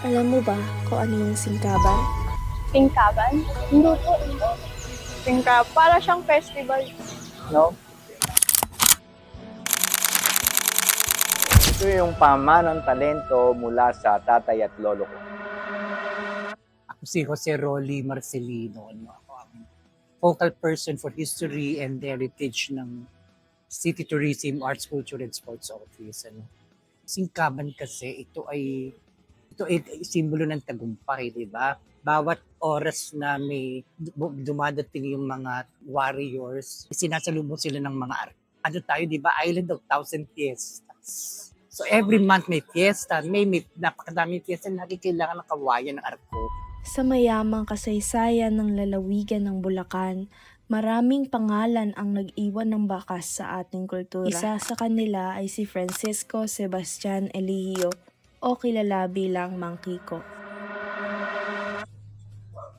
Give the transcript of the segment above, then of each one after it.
Alam mo ba kung ano yung singkaban? Singkaban? Hindi po. Para siyang festival. No? Ito yung pamanang talento mula sa tatay at lolo ko. Ako si Jose Rolly Marcelino. Ako ang focal person for history and heritage ng City Tourism, Arts, Culture and Sports Office. Singkaban kasi ito ay simbolo ng tagumpay, di ba? Bawat oras na may dumadating yung mga warriors, sinasalubong sila ng mga ano tayo, di ba? Island of Thousand Fiestas. So every month may fiesta, may napakadaming fiesta na kailangan ng kawayan ng arko. Sa mayamang kasaysayan ng lalawigan ng Bulacan, maraming pangalan ang nag-iwan ng bakas sa ating kultura. Isa sa kanila ay si Francisco Sebastian Eligio o kilala bilang Mang Kiko.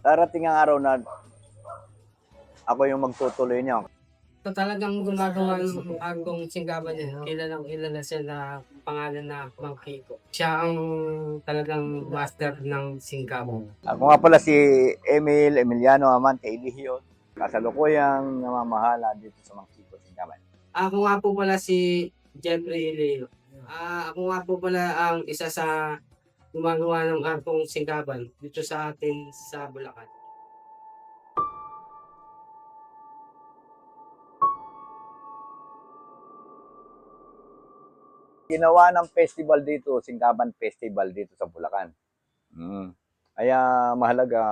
Darating ang araw na ako yung magtutuloy niya. So talagang gumagawa ng bagong singgaban niya. Kilala siya na pangalan na Mang Kiko. Siya ang talagang master ng singgaban. Ako nga pala si Emiliano Amante Eligio, kasalukuyang namamahala dito sa Mangkiko, Singkaban. Ako nga po pala si Jeffrey Ileo. Ako nga po pala ang isa sa gumagawa ng arkong singgaban dito sa atin sa Bulacan. Ginawa ng festival dito, Singkaban Festival dito sa Bulacan. Kaya mahalaga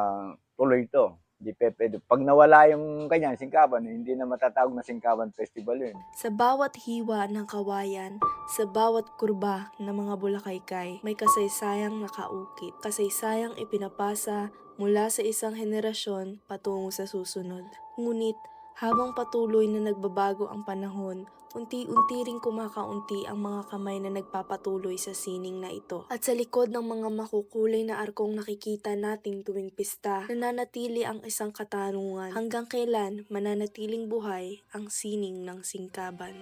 tuloy ito. Di pwede. Pag nawala yung kanya, Singkaban, hindi na matatawag na Singkaban Festival yun. Sa bawat hiwa ng kawayan, sa bawat kurba ng mga Bulakaykay, may kasaysayang nakaukit. Kasaysayang ipinapasa mula sa isang henerasyon patungo sa susunod. Ngunit, habang patuloy na nagbabago ang panahon, unti-unti ring kumakaunti ang mga kamay na nagpapatuloy sa sining na ito. At sa likod ng mga makukulay na arkong nakikita nating tuwing pista, nananatili ang isang katanungan, hanggang kailan mananatiling buhay ang sining ng singkaban.